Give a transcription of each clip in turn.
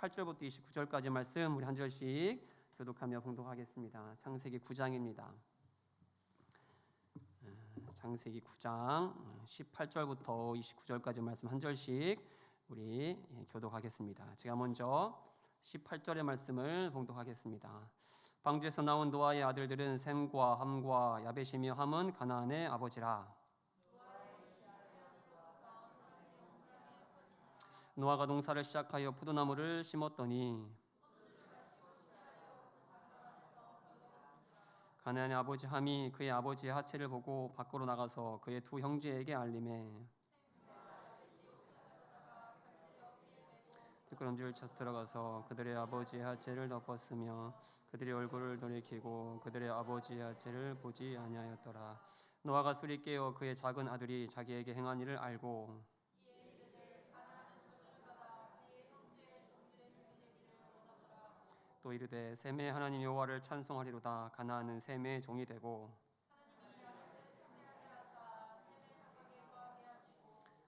18절부터 29절까지 말씀 우리 한 절씩 교독하며 봉독하겠습니다. 창세기 9장입니다. 창세기 9장 18절부터 29절까지 말씀 한 절씩 우리 교독하겠습니다. 제가 먼저 18절의 말씀을 봉독하겠습니다. 방주에서 나온 노아의 아들들은 셈과 함과 야벳이며 함은 가나안의 아버지라. 노아가 농사를 시작하여 포도나무를 심었더니 가나안의 아버지 함이 그의 아버지의 하체를 보고 밖으로 나가서 그의 두 형제에게 알림해 뒷걸음질을 쳐서 들어가서 그들의 아버지의 하체를 덮었으며 그들의 얼굴을 돌이키고 그들의 아버지의 하체를 보지 아니하였더라. 노아가 술이 깨어 그의 작은 아들이 자기에게 행한 일을 알고 또 이르되 셈의 하나님 여호와를 찬송하리로다. 가나안은 셈의 종이 되고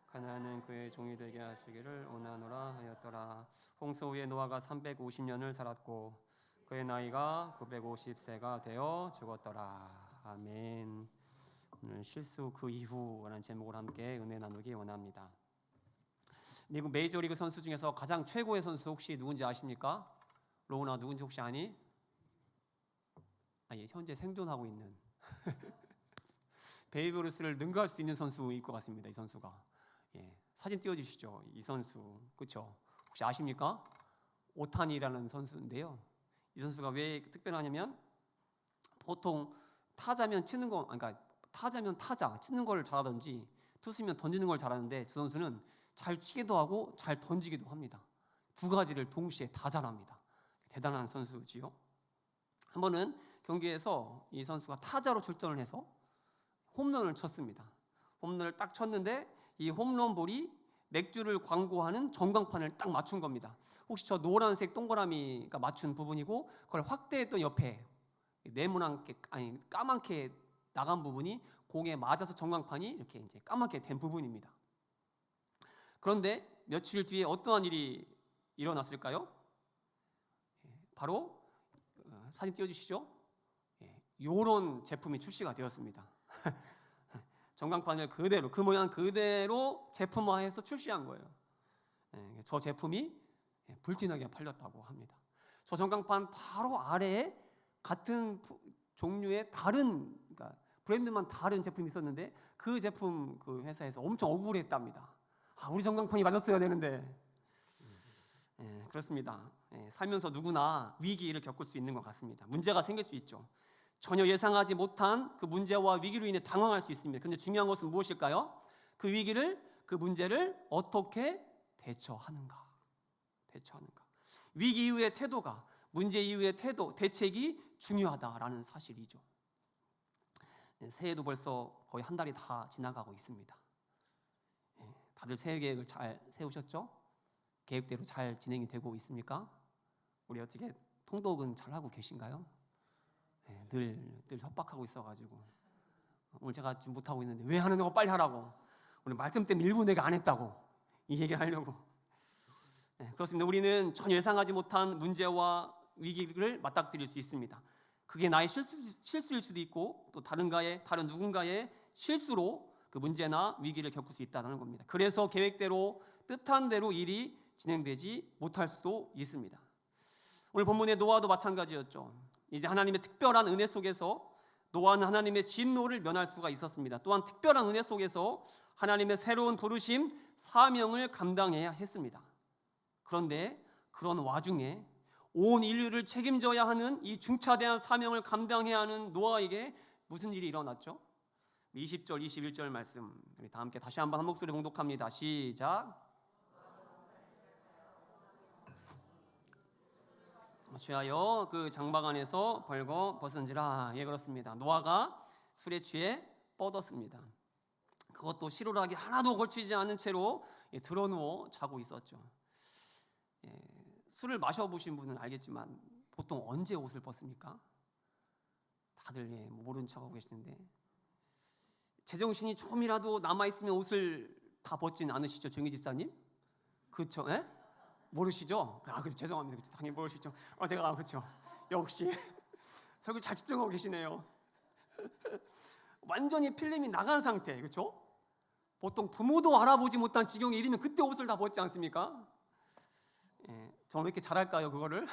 가나안은 그의 종이 되게 하시기를 원하노라 하였더라. 홍수 후에 노아가 350년을 살았고 그의 나이가 950세가 되어 죽었더라. 아멘. 오늘 실수 그 이후라는 제목으로 함께 은혜 나누기 원합니다. 미국 메이저리그 선수 중에서 가장 최고의 선수 혹시 누군지 아십니까? 로우나 누군지 혹시 아니? 현재 생존하고 있는 베이브 루스를 능가할 수 있는 선수일 것 같습니다. 이 선수가. 사진 띄워주시죠. 이 선수 그렇죠? 혹시 아십니까? 오타니라는 선수인데요. 이 선수가 왜 특별하냐면 보통 타자면 치는 거, 그러니까 타자면 타자 치는 걸 잘하든지 투수면 던지는 걸 잘하는데 그 선수는 잘 치기도 하고 잘 던지기도 합니다. 두 가지를 동시에 다 잘합니다. 대단한 선수지요. 한 번은 경기에서 이 선수가 타자로 출전을 해서 홈런을 쳤습니다. 홈런을 딱 쳤는데 이 홈런볼이 맥주를 광고하는 전광판을 딱 맞춘 겁니다. 혹시 저 노란색 동그라미가 맞춘 부분이고 그걸 확대했던 옆에 네모난게 까맣게 나간 부분이 공에 맞아서 전광판이 이렇게 이제 까맣게 된 부분입니다. 그런데 며칠 뒤에 어떠한 일이 일어났을까요? 바로 사진 띄워주시죠. 이런 제품이 출시가 되었습니다. 전광판을 그대로 그 모양 그대로 제품화해서 출시한 거예요. 저 제품이 불티나게 팔렸다고 합니다. 저 전광판 바로 아래에 같은 종류의 다른 그러니까 브랜드만 다른 제품이 있었는데 그 제품 그 회사에서 엄청 억울했답니다. 우리 전광판이 맞았어야 되는데. 그렇습니다. 살면서 누구나 위기를 겪을 수 있는 것 같습니다. 문제가 생길 수 있죠. 전혀 예상하지 못한 그 문제와 위기로 인해 당황할 수 있습니다. 그런데 중요한 것은 무엇일까요? 그 위기를, 그 문제를 어떻게 대처하는가. 위기 이후의 태도가, 문제 이후의 태도, 대책이 중요하다라는 사실이죠. 새해도 벌써 거의 한 달이 다 지나가고 있습니다. 다들 새해 계획을 잘 세우셨죠? 계획대로 잘 진행이 되고 있습니까? 우리 어떻게 통독은 잘 하고 계신가요? 늘 협박하고 있어가지고 오늘 제가 지금 못하고 있는데 왜 하는 거 빨리 하라고 오늘 말씀 때문에 1분 내가 안 했다고 이 얘기를 하려고. 그렇습니다. 우리는 전혀 예상하지 못한 문제와 위기를 맞닥뜨릴 수 있습니다. 그게 나의 실수일 수도 있고 또 다른 누군가의 실수로 그 문제나 위기를 겪을 수 있다는 겁니다. 그래서 계획대로 뜻한 대로 일이 진행되지 못할 수도 있습니다. 오늘 본문의 노아도 마찬가지였죠. 이제 하나님의 특별한 은혜 속에서 노아는 하나님의 진노를 면할 수가 있었습니다. 또한 특별한 은혜 속에서 하나님의 새로운 부르심, 사명을 감당해야 했습니다. 그런데 그런 와중에 온 인류를 책임져야 하는 이 중차대한 사명을 감당해야 하는 노아에게 무슨 일이 일어났죠? 20절, 21절 말씀 우리 다 함께 다시 한번 한 목소리 봉독합니다. 시작. 취하여 그 장막 안에서 벌거 벗은지라. 그렇습니다. 노아가 술에 취해 뻗었습니다. 그것도 실오라기 하나도 걸치지 않은 채로 드러누워 자고 있었죠. 술을 마셔보신 분은 알겠지만 보통 언제 옷을 벗습니까? 다들 모른 척하고 계시는데 제정신이 조금이라도 남아있으면 옷을 다 벗진 않으시죠? 종희 집사님? 그렇죠? 모르시죠? 그렇죠. 죄송합니다. 그렇죠. 당연히 모르시죠. 제가 그렇죠. 역시 설교 잘 집중하고 계시네요. 완전히 필름이 나간 상태, 그렇죠? 보통 부모도 알아보지 못한 지경에 이르면 그때 옷을 다 벗지 않습니까? 저 왜 이렇게 잘할까요, 그거를?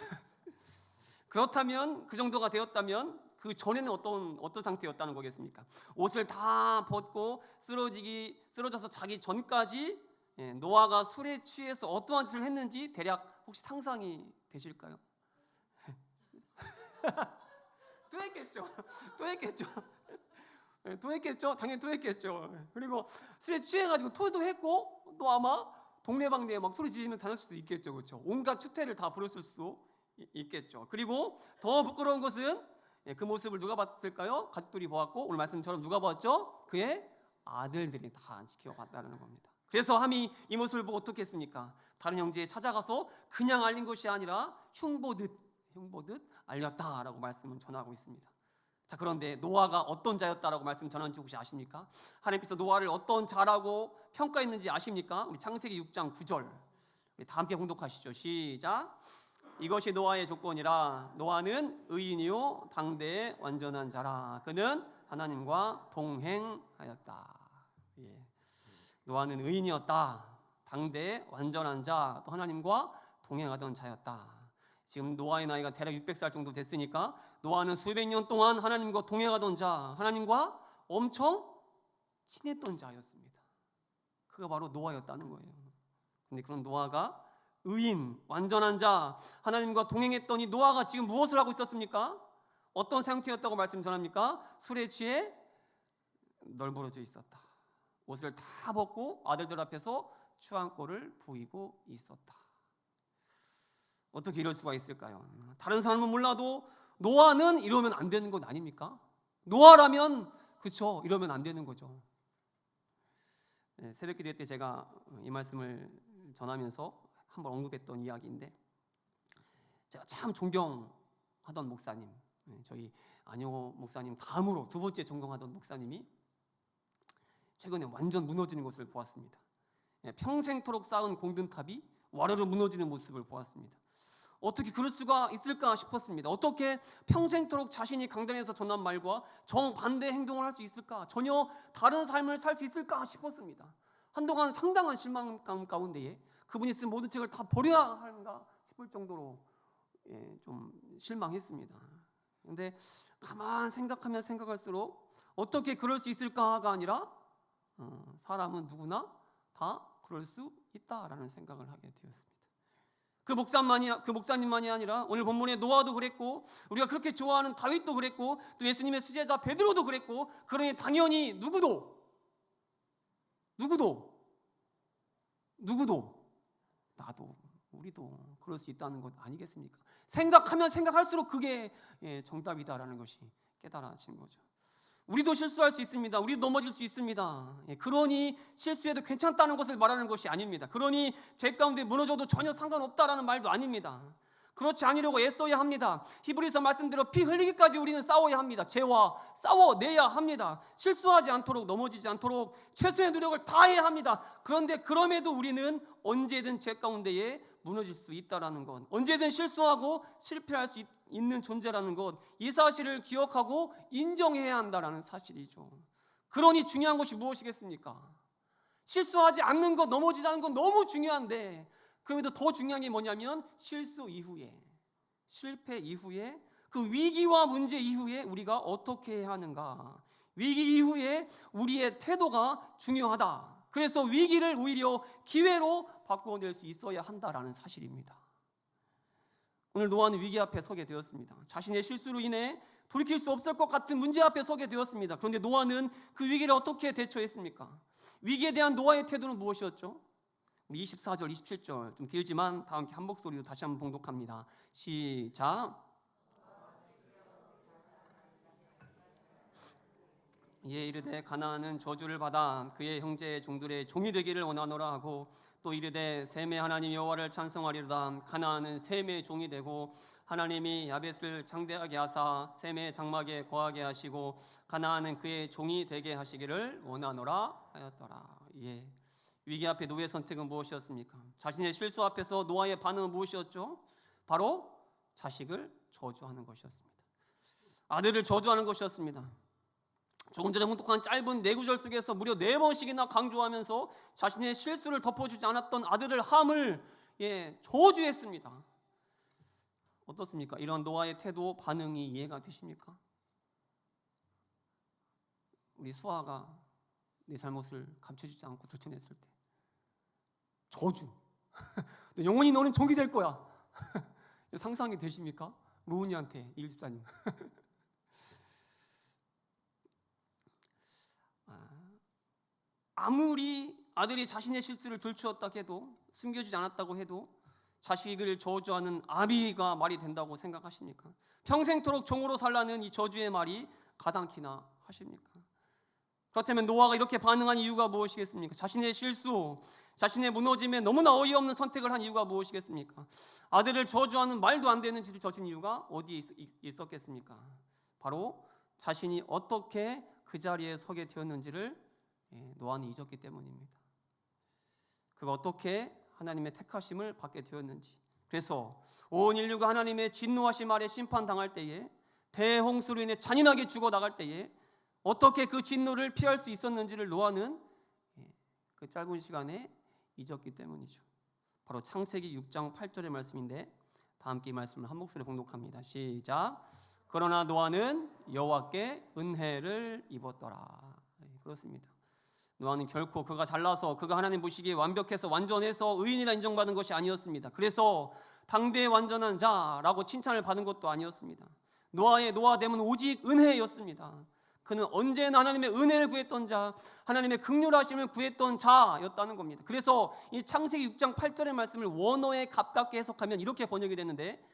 그렇다면 그 정도가 되었다면 그 전에는 어떤 상태였다는 거겠습니까? 옷을 다 벗고 쓰러져서 자기 전까지 노아가 술에 취해서 어떠한 짓을 했는지 대략 혹시 상상이 되실까요? 또 했겠죠. 당연히 또 했겠죠. 그리고 술에 취해가지고 토도 했고 또 아마 동네방네에 막 소리 지르면서 다녔을 수도 있겠죠. 그렇죠? 온갖 추태를 다 부렸을 수도 있겠죠. 그리고 더 부끄러운 것은 그 모습을 누가 봤을까요? 가족들이 보았고 오늘 말씀처럼 누가 보았죠? 그의 아들들이 다 지켜봤다는 겁니다. 그래서 함이 이 모습을 보고 어떻게 했습니까? 다른 형제에 찾아가서 그냥 알린 것이 아니라 흉보듯 알렸다라고 말씀을 전하고 있습니다. 자, 그런데 노아가 어떤 자였다라고 말씀 전하는지 혹시 아십니까? 하나님께서 노아를 어떤 자라고 평가했는지 아십니까? 우리 창세기 6장 9절 우리 다 함께 봉독하시죠. 시작. 이것이 노아의 조건이라. 노아는 의인이요 당대의 완전한 자라. 그는 하나님과 동행하였다. 노아는 의인이었다. 당대의 완전한 자, 또 하나님과 동행하던 자였다. 지금 노아의 나이가 대략 600살 정도 됐으니까 노아는 수백 년 동안 하나님과 동행하던 자, 하나님과 엄청 친했던 자였습니다. 그가 바로 노아였다는 거예요. 그런데 그런 노아가 의인, 완전한 자, 하나님과 동행했더니 노아가 지금 무엇을 하고 있었습니까? 어떤 상태였다고 말씀 전합니까? 술에 취해 널브러져 있었다. 옷을 다 벗고 아들들 앞에서 추한 꼴을 보이고 있었다. 어떻게 이럴 수가 있을까요? 다른 사람은 몰라도 노아는 이러면 안 되는 것 아닙니까? 노아라면 그쵸, 이러면 안 되는 거죠. 새벽기도 때 제가 이 말씀을 전하면서 한번 언급했던 이야기인데, 제가 참 존경하던 목사님, 저희 안효 목사님 다음으로 두 번째 존경하던 목사님이 최근에 완전 무너지는 것을 보았습니다. 평생토록 쌓은 공든탑이 와르르 무너지는 모습을 보았습니다. 어떻게 그럴 수가 있을까 싶었습니다. 어떻게 평생토록 자신이 강단에서 전한 말과 정반대 행동을 할 수 있을까? 전혀 다른 삶을 살 수 있을까 싶었습니다. 한동안 상당한 실망감 가운데에 그분이 쓴 모든 책을 다 버려야 하는가 싶을 정도로 좀 실망했습니다. 그런데 가만 생각하면 생각할수록 어떻게 그럴 수 있을까가 아니라 사람은 누구나 다 그럴 수 있다라는 생각을 하게 되었습니다. 그 목사님만이 아니라 오늘 본문의 노아도 그랬고, 우리가 그렇게 좋아하는 다윗도 그랬고, 또 예수님의 수제자 베드로도 그랬고, 그러니 당연히 누구도 나도 우리도 그럴 수 있다는 것 아니겠습니까? 생각하면 생각할수록 그게 정답이다라는 것이 깨달아진 거죠. 우리도 실수할 수 있습니다. 우리도 넘어질 수 있습니다. 그러니 실수해도 괜찮다는 것을 말하는 것이 아닙니다. 그러니 죄 가운데 무너져도 전혀 상관없다라는 말도 아닙니다. 그렇지 않으려고 애써야 합니다. 히브리서 말씀대로 피 흘리기까지 우리는 싸워야 합니다. 죄와 싸워내야 합니다. 실수하지 않도록, 넘어지지 않도록 최소의 노력을 다해야 합니다. 그런데 그럼에도 우리는 언제든 죄 가운데에 무너질 수 있다라는 것, 언제든 실수하고 실패할 수 있는 존재라는 것, 이 사실을 기억하고 인정해야 한다라는 사실이죠. 그러니 중요한 것이 무엇이겠습니까? 실수하지 않는 것, 넘어지지 않는 것 너무 중요한데, 그럼에도 더 중요한 게 뭐냐면 실수 이후에, 실패 이후에, 그 위기와 문제 이후에 우리가 어떻게 해야 하는가, 위기 이후에 우리의 태도가 중요하다. 그래서 위기를 오히려 기회로 바꾸어낼 수 있어야 한다라는 사실입니다. 오늘 노아는 위기 앞에 서게 되었습니다. 자신의 실수로 인해 돌이킬 수 없을 것 같은 문제 앞에 서게 되었습니다. 그런데 노아는 그 위기를 어떻게 대처했습니까? 위기에 대한 노아의 태도는 무엇이었죠? 우리 24절, 27절 좀 길지만 다 함께 한 목소리로 다시 한번 봉독합니다. 시작. 이에 이르되 가나안은 저주를 받아 그의 형제의 종들의 종이 되기를 원하노라 하고, 또 이르되 셈의 하나님 여호와를 찬송하리로다. 가나안은 셈의 종이 되고 하나님이 야벳을 장대하게 하사 셈의 장막에 거하게 하시고 가나안은 그의 종이 되게 하시기를 원하노라 하였더라. 위기 앞에 노아의 선택은 무엇이었습니까? 자신의 실수 앞에서 노아의 반응은 무엇이었죠? 바로 자식을 저주하는 것이었습니다. 아들을 저주하는 것이었습니다. 조금 전에 훈독한 짧은 4구절 속에서 무려 4번씩이나 강조하면서 자신의 실수를 덮어주지 않았던 아들을 함을 저주했습니다. 어떻습니까? 이런 노아의 태도, 반응이 이해가 되십니까? 우리 수아가 내 잘못을 감춰주지 않고 들춰냈을 때 저주. 영원히 너는 종이 될 거야. 상상이 되십니까? 로운이한테 이일 집사님. 아무리 아들이 자신의 실수를 들추었다 해도, 숨겨주지 않았다고 해도 자식을 저주하는 아비가 말이 된다고 생각하십니까? 평생토록 종으로 살라는 이 저주의 말이 가당키나 하십니까? 그렇다면 노아가 이렇게 반응한 이유가 무엇이겠습니까? 자신의 실수, 자신의 무너짐에 너무나 어이없는 선택을 한 이유가 무엇이겠습니까? 아들을 저주하는 말도 안 되는 짓을 저진 이유가 어디에 있었겠습니까? 바로 자신이 어떻게 그 자리에 서게 되었는지를 노아는 잊었기 때문입니다. 그가 어떻게 하나님의 택하심을 받게 되었는지. 그래서 온 인류가 하나님의 진노하심 아래 심판당할 때에, 대홍수로 인해 잔인하게 죽어나갈 때에 어떻게 그 진노를 피할 수 있었는지를 노아는 그 짧은 시간에 잊었기 때문이죠. 바로 창세기 6장 8절의 말씀인데, 다 함께 이 말씀을 한 목소리로 봉독합니다. 시작. 그러나 노아는 여호와께 은혜를 입었더라. 그렇습니다. 노아는 결코 그가 잘나서, 그가 하나님 보시기에 완벽해서 완전해서 의인이라 인정받은 것이 아니었습니다. 그래서 당대의 완전한 자라고 칭찬을 받은 것도 아니었습니다. 노아의 노아됨은 오직 은혜였습니다. 그는 언제나 하나님의 은혜를 구했던 자, 하나님의 긍휼하심을 구했던 자였다는 겁니다. 그래서 이 창세기 6장 8절의 말씀을 원어에 가깝게 해석하면 이렇게 번역이 되는데,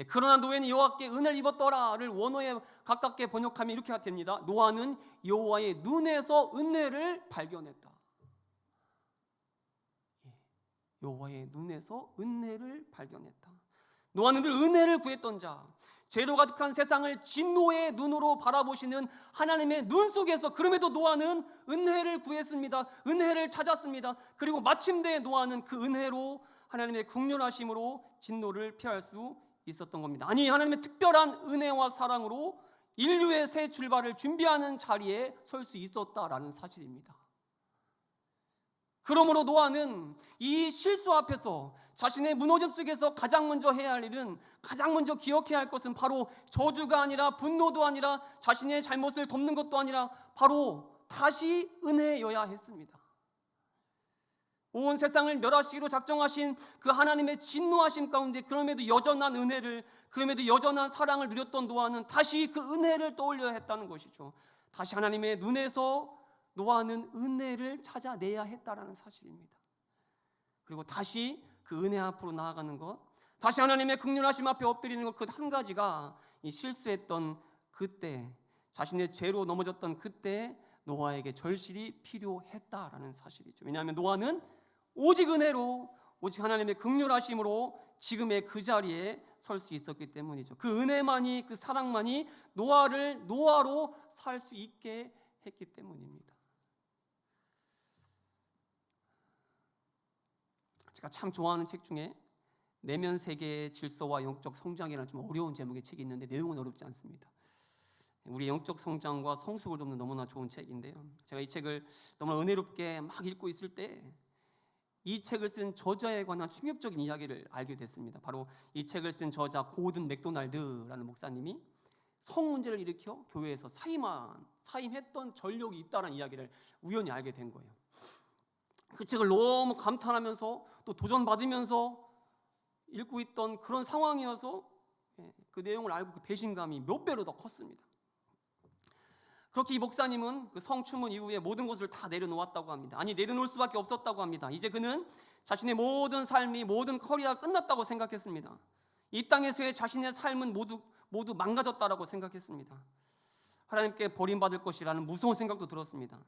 그러나 노아는 여호와께 은혜를 입었더라를 원어에 가깝게 번역하면 이렇게 됩니다. 노아는 여호와의 눈에서 은혜를 발견했다. 여호와의 눈에서 은혜를 발견했다. 노아는 늘 은혜를 구했던 자, 죄로 가득한 세상을 진노의 눈으로 바라보시는 하나님의 눈 속에서 그럼에도 노아는 은혜를 구했습니다. 은혜를 찾았습니다. 그리고 마침내 노아는 그 은혜로 하나님의 긍휼하심으로 진노를 피할 수 있었던 겁니다. 아니, 하나님의 특별한 은혜와 사랑으로 인류의 새 출발을 준비하는 자리에 설 수 있었다라는 사실입니다. 그러므로 노아는 이 실수 앞에서, 자신의 무너짐 속에서 가장 먼저 해야 할 일은, 가장 먼저 기억해야 할 것은 바로 저주가 아니라, 분노도 아니라, 자신의 잘못을 덮는 것도 아니라 바로 다시 은혜여야 했습니다. 온 세상을 멸하시기로 작정하신 그 하나님의 진노하심 가운데 그럼에도 여전한 은혜를, 그럼에도 여전한 사랑을 누렸던 노아는 다시 그 은혜를 떠올려야 했다는 것이죠. 다시 하나님의 눈에서 노아는 은혜를 찾아내야 했다라는 사실입니다. 그리고 다시 그 은혜 앞으로 나아가는 것, 다시 하나님의 긍휼하심 앞에 엎드리는 것, 그 한 가지가 이 실수했던 그때, 자신의 죄로 넘어졌던 그때 노아에게 절실히 필요했다라는 사실이죠. 왜냐하면 노아는 오직 은혜로, 오직 하나님의 긍휼하심으로 지금의 그 자리에 설 수 있었기 때문이죠. 그 은혜만이, 그 사랑만이 노아를 노아로 살 수 있게 했기 때문입니다. 제가 참 좋아하는 책 중에 내면 세계의 질서와 영적 성장이라는 좀 어려운 제목의 책이 있는데 내용은 어렵지 않습니다. 우리 영적 성장과 성숙을 돕는 너무나 좋은 책인데요, 제가 이 책을 너무나 은혜롭게 막 읽고 있을 때 이 책을 쓴 저자에 관한 충격적인 이야기를 알게 됐습니다. 바로 이 책을 쓴 저자 고든 맥도날드라는 목사님이 성 문제를 일으켜 교회에서 사임했던 전력이 있다는 이야기를 우연히 알게 된 거예요. 그 책을 너무 감탄하면서 또 도전받으면서 읽고 있던 그런 상황이어서 그 내용을 알고 그 배신감이 몇 배로 더 컸습니다. 그렇게 이 목사님은 그 성추문 이후에 모든 것을 다 내려놓았다고 합니다. 아니, 내려놓을 수밖에 없었다고 합니다. 이제 그는 자신의 모든 삶이, 모든 커리어가 끝났다고 생각했습니다. 이 땅에서의 자신의 삶은 모두 망가졌다라고 생각했습니다. 하나님께 버림받을 것이라는 무서운 생각도 들었습니다.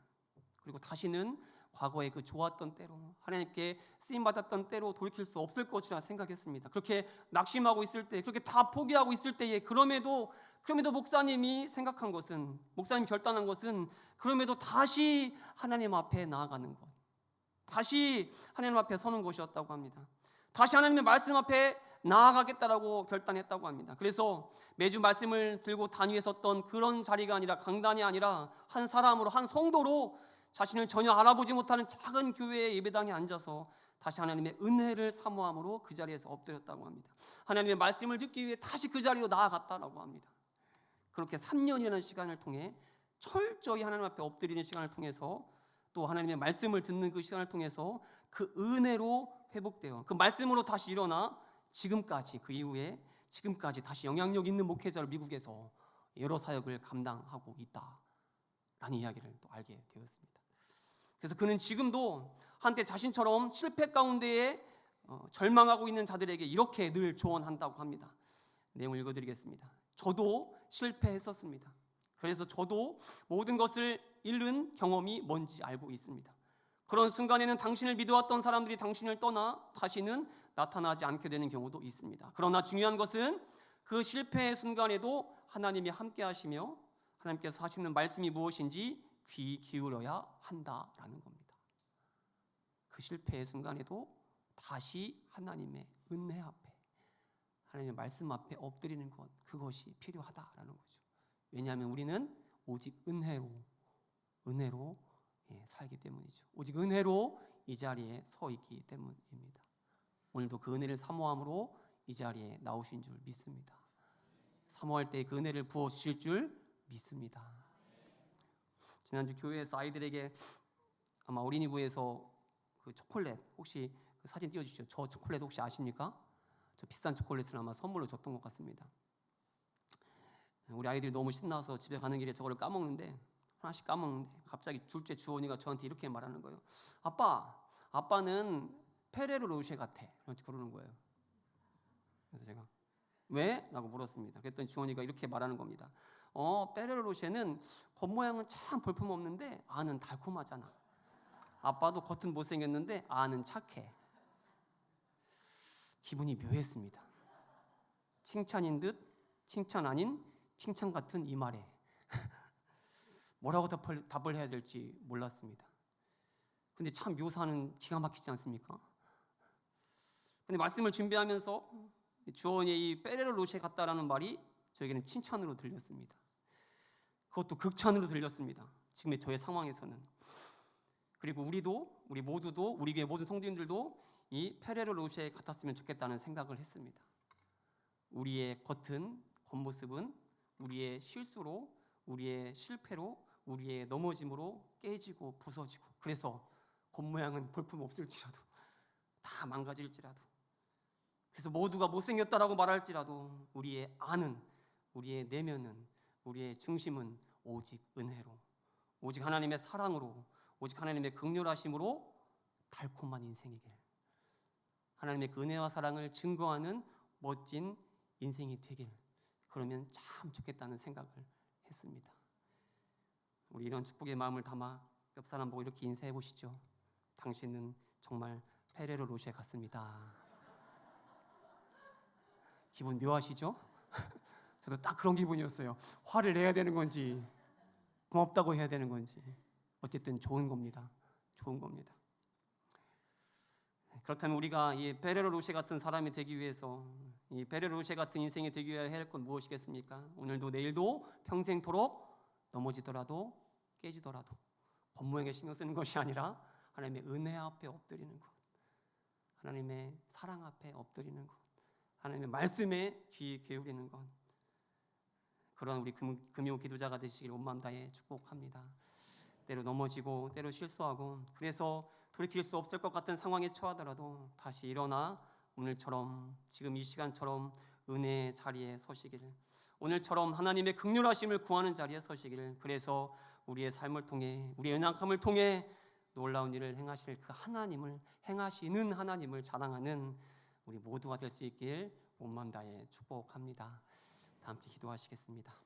그리고 다시는 과거의 그 좋았던 때로, 하나님께 쓰임받았던 때로 돌이킬 수 없을 것이라 생각했습니다. 그렇게 낙심하고 있을 때, 그렇게 다 포기하고 있을 때에 그럼에도 목사님이 생각한 것은, 목사님이 결단한 것은 그럼에도 다시 하나님 앞에 나아가는 것, 다시 하나님 앞에 서는 것이었다고 합니다. 다시 하나님의 말씀 앞에 나아가겠다라고 결단했다고 합니다. 그래서 매주 말씀을 들고 단위에 섰던 그런 자리가 아니라, 강단이 아니라 한 사람으로, 한 성도로 자신을 전혀 알아보지 못하는 작은 교회의 예배당에 앉아서 다시 하나님의 은혜를 사모함으로 그 자리에서 엎드렸다고 합니다. 하나님의 말씀을 듣기 위해 다시 그 자리로 나아갔다라고 합니다. 그렇게 3년이라는 시간을 통해 철저히 하나님 앞에 엎드리는 시간을 통해서, 또 하나님의 말씀을 듣는 그 시간을 통해서 그 은혜로 회복되어 그 말씀으로 다시 일어나 지금까지, 그 이후에 지금까지 다시 영향력 있는 목회자로 미국에서 여러 사역을 감당하고 있다라는 이야기를 또 알게 되었습니다. 그래서 그는 지금도 한때 자신처럼 실패 가운데에 절망하고 있는 자들에게 이렇게 늘 조언한다고 합니다. 내용을 읽어드리겠습니다. 저도 실패했었습니다. 그래서 저도 모든 것을 잃은 경험이 뭔지 알고 있습니다. 그런 순간에는 당신을 믿어왔던 사람들이 당신을 떠나 다시는 나타나지 않게 되는 경우도 있습니다. 그러나 중요한 것은 그 실패의 순간에도 하나님이 함께 하시며 하나님께서 하시는 말씀이 무엇인지 귀 기울여야 한다라는 겁니다. 그 실패의 순간에도 다시 하나님의 은혜 앞에, 하나님의 말씀 앞에 엎드리는 것, 그것이 필요하다라는 거죠. 왜냐하면 우리는 오직 은혜로 살기 때문이죠. 오직 은혜로 이 자리에 서 있기 때문입니다. 오늘도 그 은혜를 사모함으로 이 자리에 나오신 줄 믿습니다. 사모할 때 그 은혜를 부어주실 줄 믿습니다. 지난주 교회에서 아이들에게 아마 어린이부에서 그 초콜릿, 혹시 그 사진 띄워주시죠. 저 초콜릿 혹시 아십니까? 저 비싼 초콜릿을 아마 선물로 줬던 것 같습니다. 우리 아이들이 너무 신나서 집에 가는 길에 저거를 까먹는데, 하나씩 까먹는데 갑자기 둘째 주원이가 저한테 이렇게 말하는 거예요. 아빠는 페레로 로쉐 같아. 이렇게 그러는 거예요. 그래서 제가 왜? 라고 물었습니다. 그랬더니 주원이가 이렇게 말하는 겁니다. 페레로 로쉐는 겉모양은 참 볼품없는데 안은 달콤하잖아. 아빠도 겉은 못생겼는데 안은 착해. 기분이 묘했습니다. 칭찬인 듯 칭찬 아닌 칭찬 같은 이 말에 뭐라고 답을 해야 될지 몰랐습니다. 근데 참 묘사는 기가 막히지 않습니까? 근데 말씀을 준비하면서 주원이 이 페레로 로쉐 같다라는 말이 저에게는 칭찬으로 들렸습니다. 그것도 극찬으로 들렸습니다. 지금의 저의 상황에서는. 그리고 우리 모두도, 우리 교회 모든 성도님들도 이 페레로 로쉐 같았으면 좋겠다는 생각을 했습니다. 우리의 겉모습은 우리의 실수로, 우리의 실패로, 우리의 넘어짐으로 깨지고 부서지고, 그래서 겉모양은 볼품없을지라도, 다 망가질지라도, 그래서 모두가 못생겼다라고 말할지라도 우리의 안은, 우리의 내면은, 우리의 중심은 오직 은혜로, 오직 하나님의 사랑으로, 오직 하나님의 긍휼하심으로 달콤한 인생이길, 하나님의 그 은혜와 사랑을 증거하는 멋진 인생이 되길, 그러면 참 좋겠다는 생각을 했습니다. 우리 이런 축복의 마음을 담아 옆 사람 보고 이렇게 인사해 보시죠. 당신은 정말 페레로 로쉐 같습니다. 기분 묘하시죠? 저도 딱 그런 기분이었어요. 화를 내야 되는 건지 고맙다고 해야 되는 건지, 어쨌든 좋은 겁니다. 좋은 겁니다. 그렇다면 우리가 이 페레로 로쉐 같은 사람이 되기 위해서, 이 페레로 로쉐 같은 인생이 되기 위해 해야 할 건 무엇이겠습니까? 오늘도 내일도 평생토록 넘어지더라도 깨지더라도 겉모양에 신경 쓰는 것이 아니라 하나님의 은혜 앞에 엎드리는 것, 하나님의 사랑 앞에 엎드리는 것, 하나님의 말씀에 귀 기울이는 것, 그런 우리 금요 기도자가 되시길 온 마음 다해 축복합니다. 때로 넘어지고 때로 실수하고, 그래서 돌이킬 수 없을 것 같은 상황에 처하더라도 다시 일어나 오늘처럼, 지금 이 시간처럼 은혜의 자리에 서시기를, 오늘처럼 하나님의 긍휼하심을 구하는 자리에 서시기를, 그래서 우리의 삶을 통해, 우리의 연약함을 통해 놀라운 일을 행하실 그 하나님을, 행하시는 하나님을 자랑하는 우리 모두가 될 수 있길 온 마음 다해 축복합니다. 다 함께 기도하시겠습니다.